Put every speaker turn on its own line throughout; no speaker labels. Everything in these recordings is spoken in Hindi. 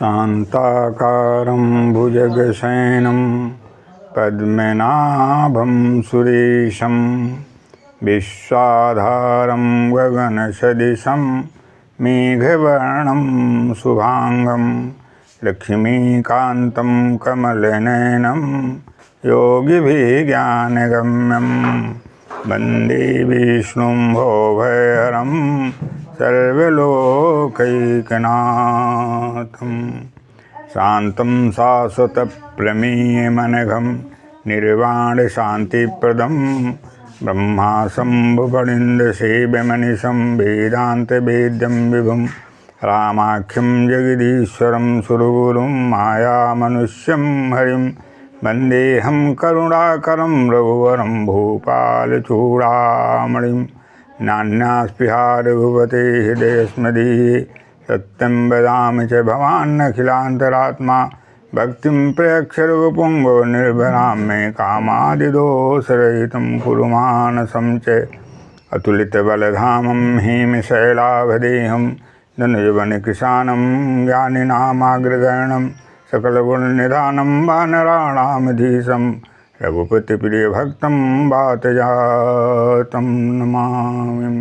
शान्ताकारं भुजगशयनं पद्मनाभं सुरेशं विश्वाधारं गगनसदृशं मेघवर्णं शुभांगं लक्ष्मीकान्तं कमलनयनं योगिभिज्ञानगम्यं वन्दे विष्णुं भवभयहरं सर्वलोकैकनाथं शान्तं शाश्वतप्रमेयमनघं निर्वाणशान्तिप्रदं ब्रह्माशम्भुफणीन्द्रसेव्यमनिशं वेदान्तवेद्यं विभुं रामाख्यं जगदीश्वरं सुरगुरुं मायामनुष्यं हरिं वन्देऽहं करुणाकरं रघुवरं भूपालचूडामणिं नान्यास्पृहा रघुपते हृदयस्मदीये सत्यं वदामि च भवान्नखिलान्तरात्मा भक्तिं प्रयच्छ रघुपुङ्गवनिर्भरां मे कामादिदोषरहितं कुरु मानसं च अतुलितबलधामं हेमशैलाभदेहं धनुजवनकृशानं ज्ञानिनामाग्रगण्यं सकलगुणनिधानं वानराणामधीशं रघुपतिप्रियभक्तं वातजातं नमामि।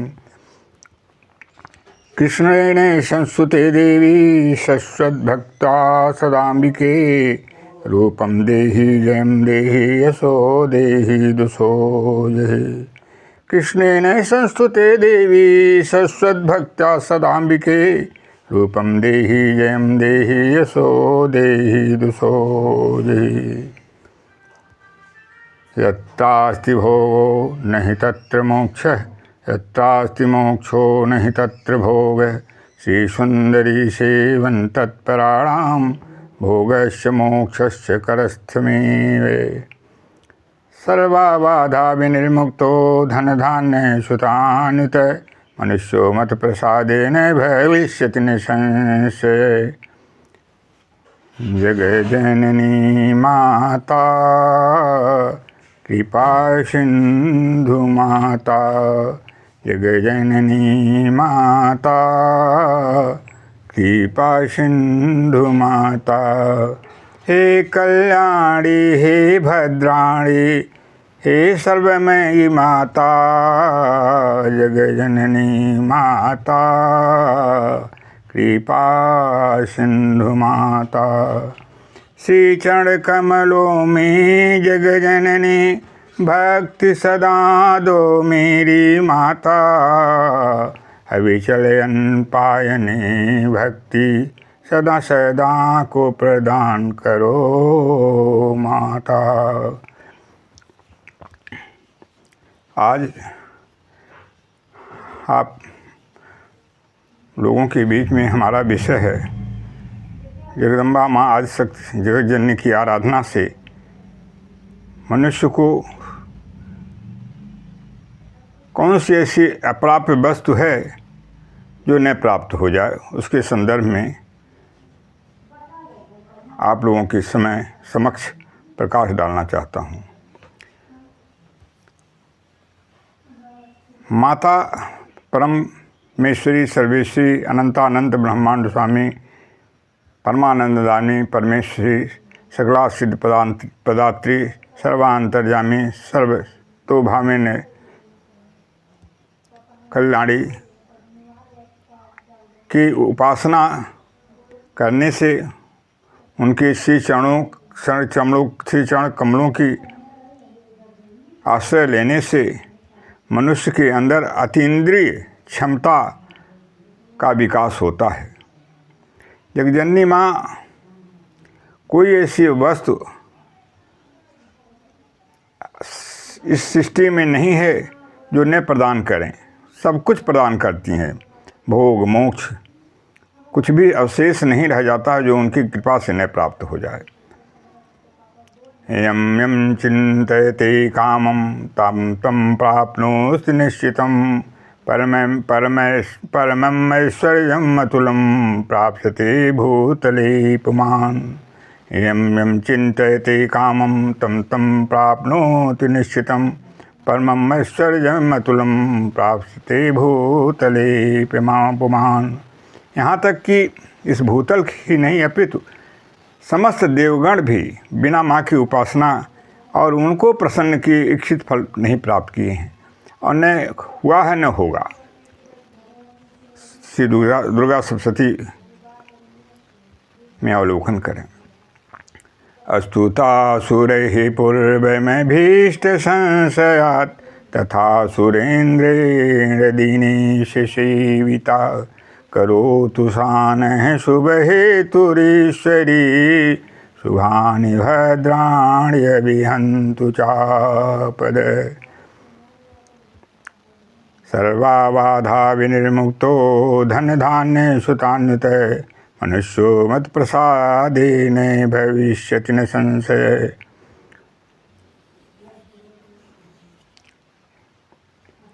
कृष्णेन संस्तुते देवी शश्वद्भक्ता सदाम्बिके रूपं देहि जयं देहि यशो देहि दुषो जहि। कृष्णेन संस्तुते देवी शश्वद्भक्ता सदाम्बिके रूपं देहि जयं देहि यशो देहि दुषो जहि। यत्रास्ति भोगो नहि तत्र मोक्षः यत्रास्ति मोक्षो नहि तत्र भोगः श्रीसुन्दरी सेवन् तत्पराणां भोगस्य मोक्षस्य करस्थमेव। सर्वबाधा विनिर्मुक्तो धनधान्यसुतान्वित मनुष्यो मतप्रसादेन भविष्यति निसंशयः। जगज्जननी माता कृपा सिंधु माता जगज्जननी माता कृपा सिंधु माता। हे कल्याणी हे भद्राणी हे सर्वमयी माता जगज्जननी माता कृपा सिंधु माता। श्री चरण कमलों में जगजननी भक्ति सदा दो मेरी माता। अविचलन पायने भक्ति सदा सदा को प्रदान करो माता। आज आप लोगों के बीच में हमारा विषय है जगदम्बा माँ आदिशक्ति जगत जननी की आराधना से मनुष्य को कौन सी ऐसी अप्राप्य वस्तु है जो न प्राप्त हो जाए, उसके संदर्भ में आप लोगों के समक्ष प्रकाश डालना चाहता हूँ। माता परमेश्वरी सर्वेश्वरी अनंतानंत ब्रह्मांड स्वामी परमानंददानी परमेश्वरी सकला सिद्ध पदात्री सर्वांतर्यामी सर्वतोभामिनी कल्याणी की उपासना करने से उनके श्री चरण कमलों की आश्रय लेने से मनुष्य के अंदर अतीन्द्रिय क्षमता का विकास होता है। जगजननी माँ कोई ऐसी वस्तु इस सृष्टि में नहीं है जो न प्रदान करें, सब कुछ प्रदान करती हैं। भोग मोक्ष कुछ भी अवशेष नहीं रह जाता जो उनकी कृपा से न प्राप्त हो जाए। यम यम चिंतयते कामं तं तं प्राप्नोति निश्चितं परमम् ऐश्वर्यम् अतुलं प्राप्स्यते भूतले पुमान्। यम यम चिंतयते कामं तं तं प्राप्नोति निश्चितं परमं ऐश्वर्यमतुलं प्राप्स्यते भूतले पुमान्। यहाँ तक कि इस भूतल ही नहीं अपितु समस्त देवगण भी बिना माँ की उपासना और उनको प्रसन्न किए इच्छित फल नहीं प्राप्त किए हैं और न हुआ है न होगा। श्री दुर्गा सप्तशती में अवलोकन करें। अस्तुतासुरैः पूर्वमभीष्ट संशयात् तथा सुरेन्द्रेण दीनेश सेविता करोतु सानः शुभहेतुरीश्वरी शुभानि भद्राणि विहन्तु चापद। सर्वाबाधा विनिर्मुक्तो धनधान्य सुतान्वित मनुष्यो मत्प्रसादेन भविष्यति न संशय।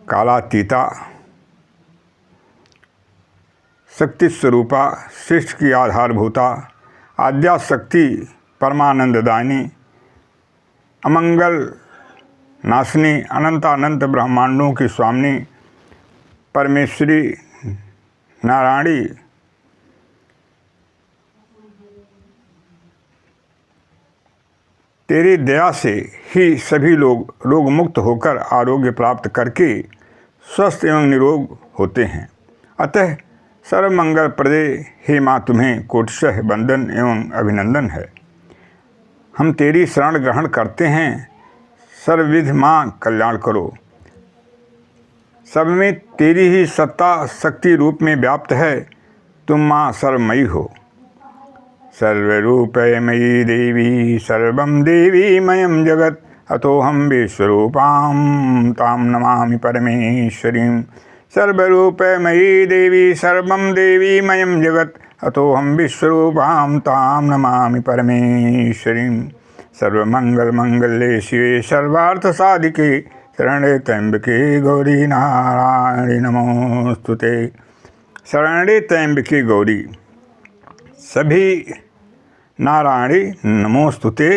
कालातीता शक्ति स्वरूपा सृष्टि की आधारभूता आद्या शक्ति परमानंददायिनी अमंगल नाशनी अनंतानंत ब्रह्मांडों की स्वामिनी परमेश्वरी नारायणी तेरी दया से ही सभी लोग रोग मुक्त होकर आरोग्य प्राप्त करके स्वस्थ एवं निरोग होते हैं। अतः सर्वमंगल प्रदे हे माँ तुम्हें कोटिशः वंदन एवं अभिनंदन है। हम तेरी शरण ग्रहण करते हैं। सर्वविध माँ कल्याण करो। सब में तेरी ही सत्ता शक्ति रूप में व्याप्त है। तुम माँ सर्वमयी हो। सर्वरूपमयी देवी सर्वं देवीमयं जगत् अतोऽहं विश्वरूपां तां नमामि परमेश्वरीं। सर्वरूपमयी देवी सर्वं देवीमयं जगत् अतोऽहं विश्वरूपां तां नमामि परमेश्वरीं। सर्वमंगलमंगल्ये शिवे सर्वार्थसाधिके शरण्ये त्र्यंबके गौरी नारायणी नमोस्तुते। शरण्ये त्र्यंबके गौरी सभी नारायणी नमोस्तुते।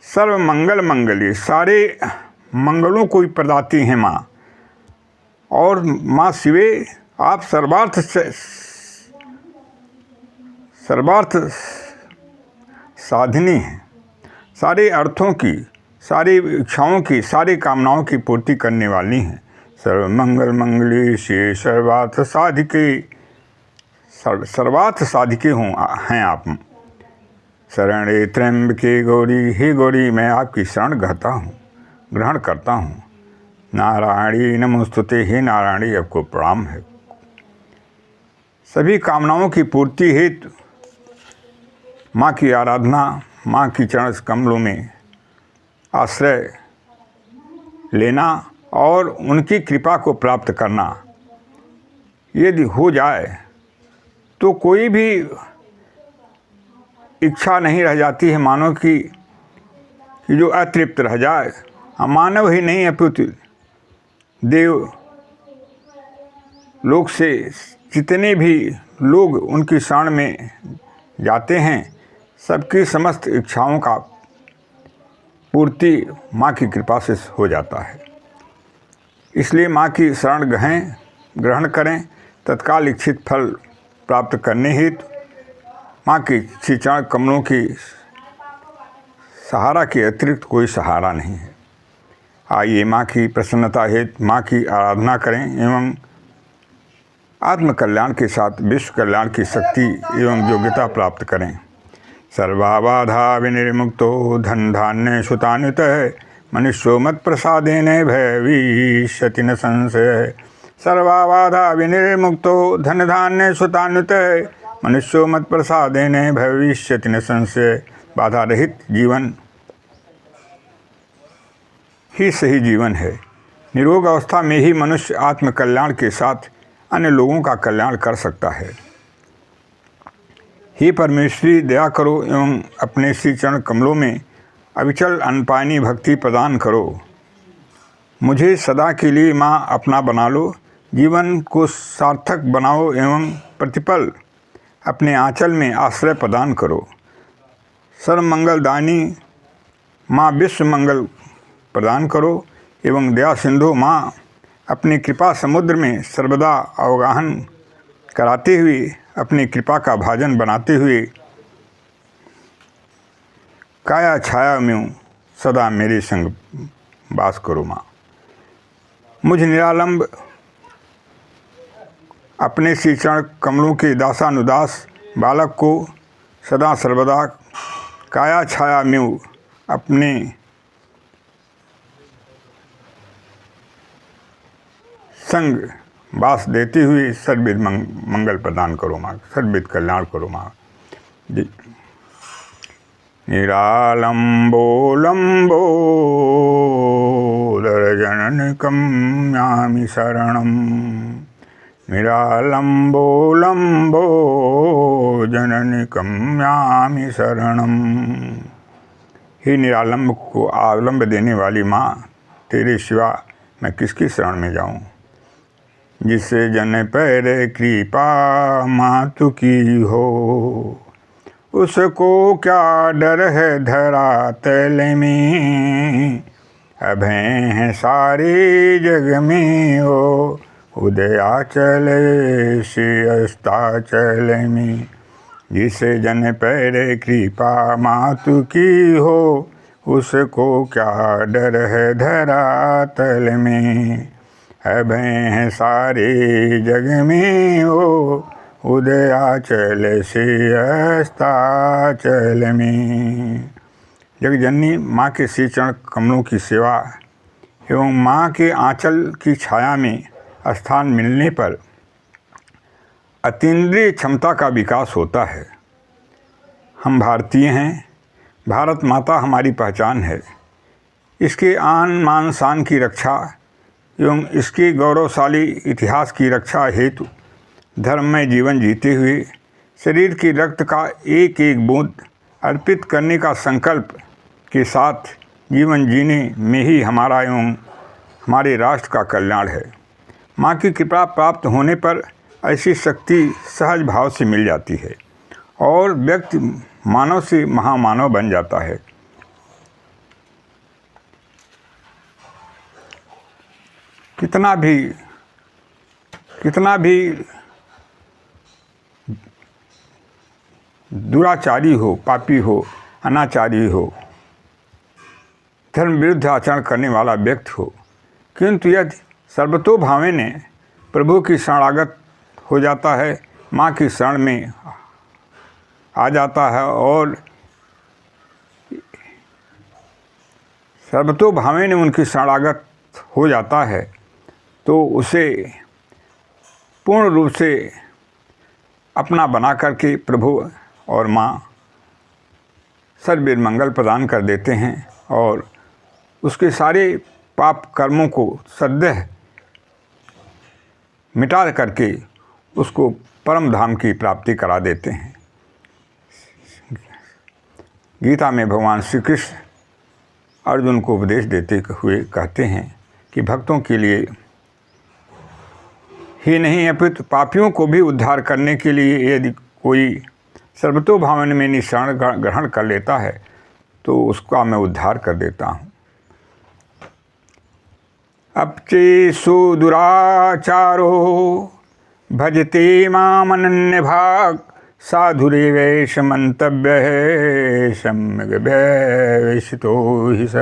सर्व मंगल मंगली सारे मंगलों को प्रदाती हैं माँ। और माँ शिवे आप सर्वार्थ साधिनी हैं। सारे अर्थों की सारी इच्छाओं की सारी कामनाओं की पूर्ति करने वाली हैं। सर्व मंगल मंगली शिवे सर्वार्थ साधिके सर्वार्थ साधिके हैं आप। शरण्ये त्र्यंबके गौरी हे गौरी मैं आपकी शरण ग्रहण करता हूँ। नारायणी नमोस्तुते हे नारायणी आपको प्रणाम है। सभी कामनाओं की पूर्ति हेतु माँ की आराधना माँ की चरण कमलों में आश्रय लेना और उनकी कृपा को प्राप्त करना यदि हो जाए तो कोई भी इच्छा नहीं रह जाती है मानव की कि जो अतृप्त रह जाए। मानव ही नहीं अपितु देव लोक से जितने भी लोग उनकी शरण में जाते हैं सबकी समस्त इच्छाओं का पूर्ति माँ की कृपा से हो जाता है। इसलिए माँ की शरण ग्रहण करें। तत्काल इच्छित फल प्राप्त करने हेतु माँ की चरण कमलों की सहारा के अतिरिक्त कोई सहारा नहीं है। आइए माँ की प्रसन्नता हेतु माँ की आराधना करें एवं आत्म कल्याण के साथ विश्व कल्याण की शक्ति एवं योग्यता प्राप्त करें। सर्वाबाधा विनिर्मुक्तो धन धान्य सुतान्वितः मनुष्यो मत प्रसादेन भविष्यति न संशय। सर्वाबाधा विनिर्मुक्तो धन धान्य सुतान्वितः मनुष्यो मत प्रसादेन भविष्यति न संशय। बाधा रहित जीवन ही सही जीवन है। निरोग अवस्था में ही मनुष्य आत्म कल्याण के साथ अन्य लोगों का कल्याण कर सकता है। हे परमेश्वरी दया करो एवं अपने श्री चरण कमलों में अविचल अनपायनी भक्ति प्रदान करो। मुझे सदा के लिए माँ अपना बना लो। जीवन को सार्थक बनाओ एवं प्रतिपल अपने आंचल में आश्रय प्रदान करो। सर्व मंगलदायिनी माँ विश्व मंगल प्रदान करो। एवं दया सिंधु माँ अपनी कृपा समुद्र में सर्वदा अवगाहन कराते हुए अपनी कृपा का भाजन बनाते हुए काया छाया में सदा मेरे संग वास करो माँ। मुझ निरालंब अपने श्री चरण कमलों के दासानुदास बालक को सदा सर्वदा काया छाया में अपने संग वास देते हुए सर्वविध मंगल प्रदान करो माँ, सर्वविध कल्याण करो माँ। निरालंबो लंबोदरजननिकं यामि शरणं। निरालंबो लंबोदरजननिकं यामि शरणं। हे निरालंब को आलंब देने वाली माँ, तेरे सिवा मैं किसकी शरण में जाऊँ। जिसे जन पर कृपा मातु की हो, उसको क्या डर है धरातल में। अभय हैं सारे जग में हो, उदयाचल से अस्ताचल में। जिसे जन पर कृपा मातु की हो, उसको क्या डर है धरातल में। अभय हैं सारे जग में हो, उदयाचल से अस्ताचल में। जगजननी माँ के श्री चरण कमलों की सेवा एवं माँ के आंचल की छाया में स्थान मिलने पर अतीन्द्रिय क्षमता का विकास होता है। हम भारतीय हैं, भारत माता हमारी पहचान है। इसके आन मान शान की रक्षा एवं इसके गौरवशाली इतिहास की रक्षा हेतु धर्ममय जीवन जीते हुए शरीर के रक्त का एक एक बूंद अर्पित करने का संकल्प के साथ जीवन जीने में ही हमारा एवं हमारे राष्ट्र का कल्याण है। माँ की कृपा प्राप्त होने पर ऐसी शक्ति सहज भाव से मिल जाती है और व्यक्ति मानव से महामानव बन जाता है। कितना भी दुराचारी हो, पापी हो, अनाचारी हो, धर्म विरुद्ध आचरण करने वाला व्यक्ति हो, किंतु यदि सर्वतोभावेन प्रभु की शरणागत हो जाता है, माँ की शरण में आ जाता है और सर्वतोभावेन उनकी शरणागत हो जाता है, तो उसे पूर्ण रूप से अपना बना करके प्रभु और माँ सर्वविध मंगल प्रदान कर देते हैं और उसके सारे पाप कर्मों को सद्यः मिटा करके उसको परम धाम की प्राप्ति करा देते हैं। गीता में भगवान श्री कृष्ण अर्जुन को उपदेश देते हुए कहते हैं कि भक्तों के लिए ही नहीं अपितु पापियों को भी उद्धार करने के लिए यदि कोई सर्वतोभावन में निशरण ग्रहण कर लेता है तो उसका मैं उद्धार कर देता हूँ। अपचेषु दुराचारो भजते मामनन्य भाग, साधुरेवेश मंतव्य सम्यक व्यवसितो हि स।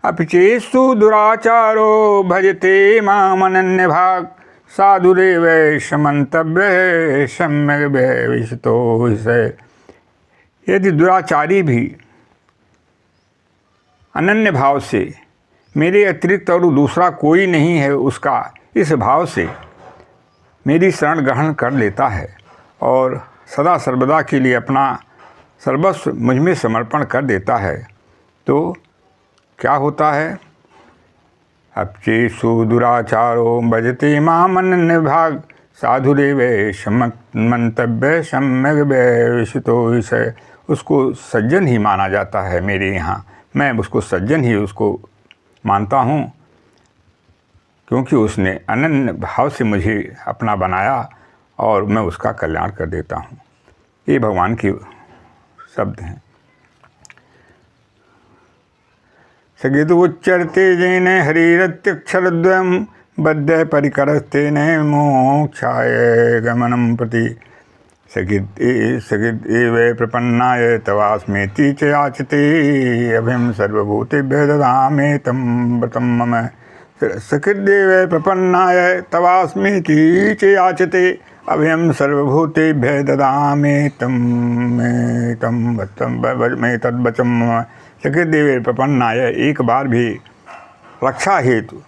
अपचेषु दुराचारो भजते मामनन्य भाग, साधुरेवेश मंतव्य सम्यक व्यवसितो हि स। यदि दुराचारी भी अनन्य भाव से मेरे अतिरिक्त और दूसरा कोई नहीं है उसका इस भाव से मेरी शरण ग्रहण कर लेता है और सदा सर्वदा के लिए अपना सर्वस्व मुझ में समर्पण कर देता है, तो क्या होता है। अपचेषु दुराचारो भजते मामनन्य भाग, साधुरेवेश मंतव्य सम्यक व्यवसितो हि स। उसको सज्जन ही माना जाता है मेरे यहाँ, मैं उसको सज्जन ही उसको मानता हूँ, क्योंकि उसने अनन्य भाव से मुझे अपना बनाया और मैं उसका कल्याण कर देता हूँ। ये भगवान के शब्द हैं। सगिदुच्चरते जेन हरिरत्यक्षरद्वयं बद्ध परिकरस्तेन मोक्षाय गमनं प्रति सगिद एव प्रपन्नाय तवास्मेति च याचते अभयं सर्वभूतेभ्यः ददामि तं व्रतं मम सकृदेव प्रपन्नाय तवास्मेति च याचते अभयं सर्वभूतेभ्यः ददामि तं व्रतं मे तद्वचं मम सकृदेव प्रपन्नाय। एक बार भी रक्षा हेतु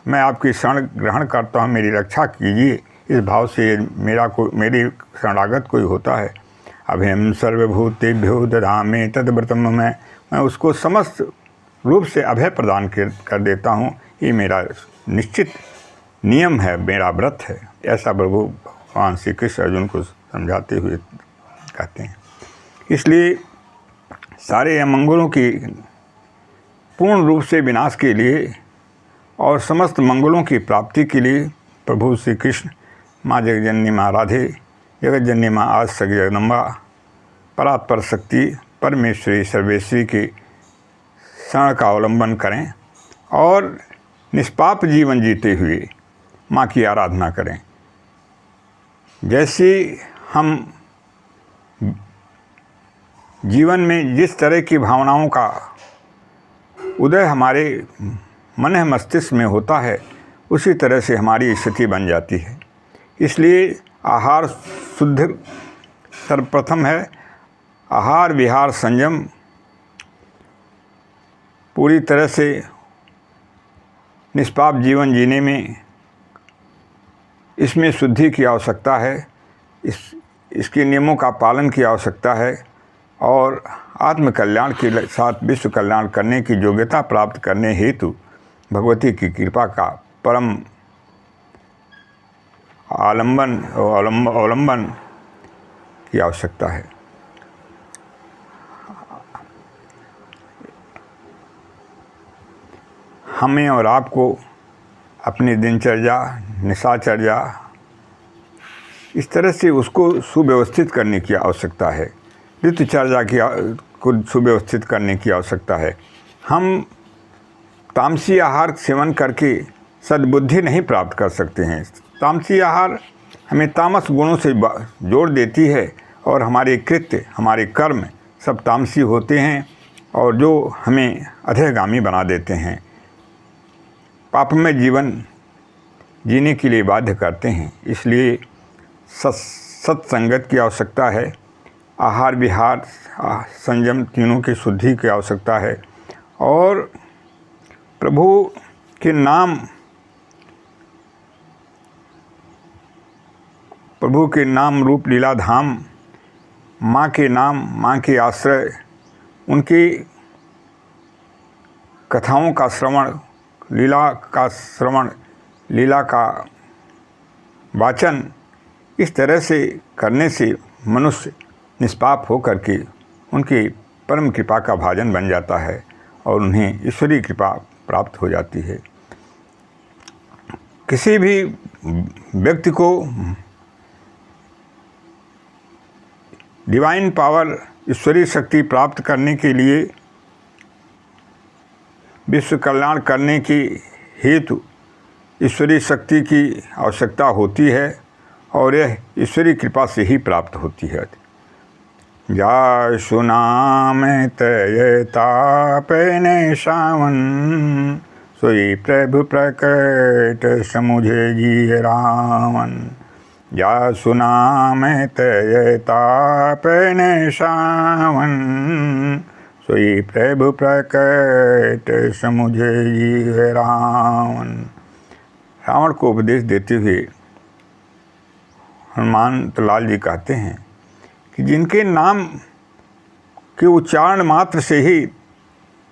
मैं आपकी शरण ग्रहण करता हूँ, मेरी रक्षा कीजिए, इस भाव से मेरी शरणागत कोई होता है। अभयं सर्वभूतेभ्यो ददामि तद्व्रतं मैं उसको समस्त रूप से अभय प्रदान कर देता हूँ। ये मेरा निश्चित नियम है, मेरा व्रत है। ऐसा प्रभु भगवान श्री कृष्ण अर्जुन को समझाते हुए कहते हैं। इसलिए सारे अमंगलों की पूर्ण रूप से विनाश के लिए और समस्त मंगलों की प्राप्ति के लिए प्रभु श्री कृष्ण, माँ जगजननी माँ राधे, जगत जननी माँ आज सग जगदम्बा, परात्पर शक्ति परमेश्वरी सर्वेश्वरी की शरण का अवलंबन करें और निष्पाप जीवन जीते हुए माँ की आराधना करें। जैसे हम जीवन में जिस तरह की भावनाओं का उदय हमारे मन मस्तिष्क में होता है, उसी तरह से हमारी स्थिति बन जाती है। इसलिए आहार शुद्ध सर्वप्रथम है। आहार विहार संयम पूरी तरह से निष्पाप जीवन जीने में इसमें शुद्धि की आवश्यकता है, इसके नियमों का पालन की आवश्यकता है और आत्म कल्याण के साथ विश्व कल्याण करने की योग्यता प्राप्त करने हेतु भगवती की कृपा का परम अवलंबन की आवश्यकता है। हमें और आपको अपनी दिनचर्या, निशाचर्या इस तरह से उसको सुव्यवस्थित करने की आवश्यकता है। ऋतुचर्या को सुव्यवस्थित करने की आवश्यकता है। हम तामसी आहार सेवन करके सद्बुद्धि नहीं प्राप्त कर सकते हैं। तामसी आहार हमें तामस गुणों से जोड़ देती है और हमारे कृत्य, हमारे कर्म सब तामसी होते हैं और जो हमें अधोगामी बना देते हैं, पापमय जीवन जीने के लिए बाध्य करते हैं। इसलिए सत्संगत की आवश्यकता है, आहार विहार संयम तीनों की शुद्धि की आवश्यकता है और प्रभु के नाम रूप लीला धाम, माँ के नाम, माँ के आश्रय, उनकी कथाओं का श्रवण, लीला का वाचन, इस तरह से करने से मनुष्य निष्पाप होकर के उनकी परम कृपा का भाजन बन जाता है और उन्हें ईश्वरीय कृपा प्राप्त हो जाती है। किसी भी व्यक्ति को डिवाइन पावर, ईश्वरीय शक्ति प्राप्त करने के लिए विश्व कल्याण करने की हेतु ईश्वरीय शक्ति की आवश्यकता होती है और यह ईश्वरीय कृपा से ही प्राप्त होती है। जासु नाम तय तापने सावन, सोई प्रभु प्रकट समुझे जी रावण। जासु नाम तय तापने सावन, सोई प्रभु प्रकट समुझे जी रावण। रावण को उपदेश देते हुए हनुमान लाल जी कहते हैं कि जिनके नाम के उच्चारण मात्र से ही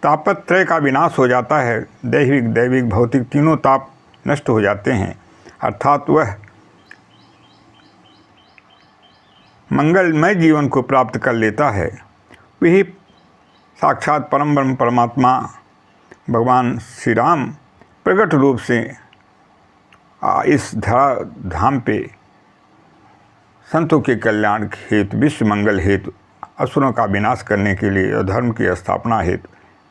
तापत्रय का विनाश हो जाता है, दैविक भौतिक तीनों ताप नष्ट हो जाते हैं, अर्थात वह मंगलमय जीवन को प्राप्त कर लेता है। वही साक्षात परम ब्रह्म परमात्मा भगवान श्री राम प्रकट रूप से इस धरा धाम पे संतों के कल्याण हेतु, विश्व मंगल हेतु, असुरों का विनाश करने के लिए और धर्म की स्थापना हेतु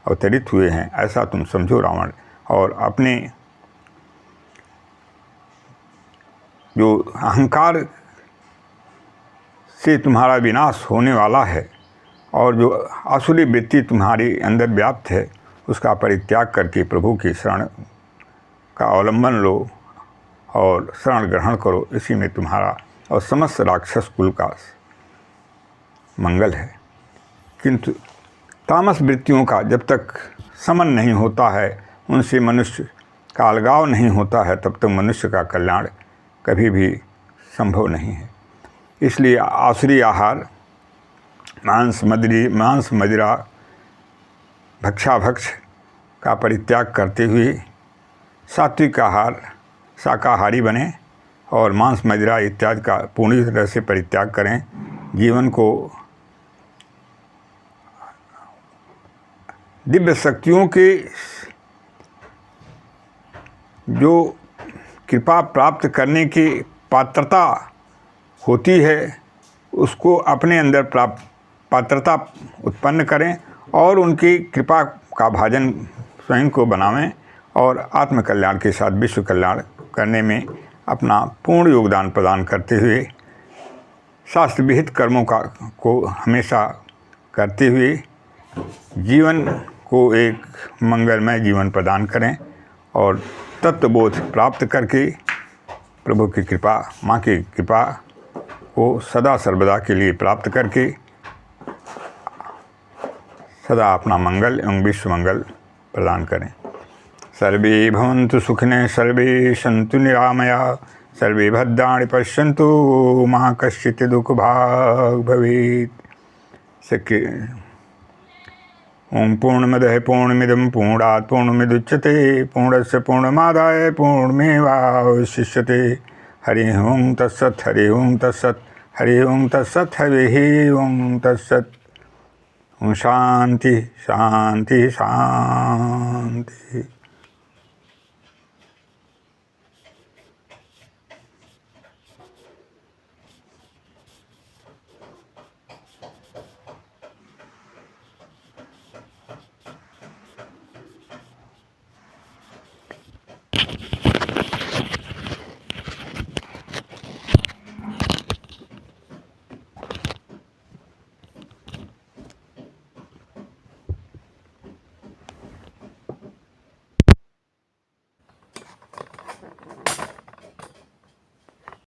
अवतरित हुए हैं, ऐसा तुम समझो रावण। और अपने जो अहंकार से तुम्हारा विनाश होने वाला है और जो आसुरी वृत्ति तुम्हारे अंदर व्याप्त है, उसका परित्याग करके प्रभु की शरण का अवलंबन लो और शरण ग्रहण करो। इसी में तुम्हारा और समस्त राक्षस कुल का मंगल है। किंतु तामस वृत्तियों का जब तक समन नहीं होता है, उनसे मनुष्य का अलगाव नहीं होता है, तब तक मनुष्य का कल्याण कभी भी संभव नहीं है। इसलिए आसुरी आहार, मांस मदिरा भक्षाभक्ष का परित्याग करते हुए सात्विक आहार शाकाहारी बने और मांस मदिरा इत्यादि का पूर्ण तरह से परित्याग करें। जीवन को दिव्य शक्तियों के जो कृपा प्राप्त करने की पात्रता होती है, उसको अपने अंदर पात्रता उत्पन्न करें और उनकी कृपा का भाजन स्वयं को बनावें और आत्मकल्याण के साथ विश्व कल्याण करने में अपना पूर्ण योगदान प्रदान करते हुए शास्त्र विहित कर्मों को हमेशा करते हुए जीवन को एक मंगलमय जीवन प्रदान करें और तत्वबोध प्राप्त करके प्रभु की कृपा, माँ की कृपा को सदा सर्वदा के लिए प्राप्त करके सदा अपना मंगल एवं विश्व मंगल प्रदान करें। सर्वे भवन्तु सुखिनः, सर्वे सन्तु निरामया, सर्वे भद्राणि पश्यन्तु मा कश्चित् दुःखभाग् भवेत्। ओम पूर्णमदः पूर्णमिदं पूर्णात् पूर्णमुदच्यते पूर्णस्य पूर्णमादाय पूर्णमेवावशिष्यते। हरि ओम तत्सत्, हरि ओम तत्सत्, हरि ओम तत्सत्, हरि ओम तत्सत्। ओम शांति शांति शांति।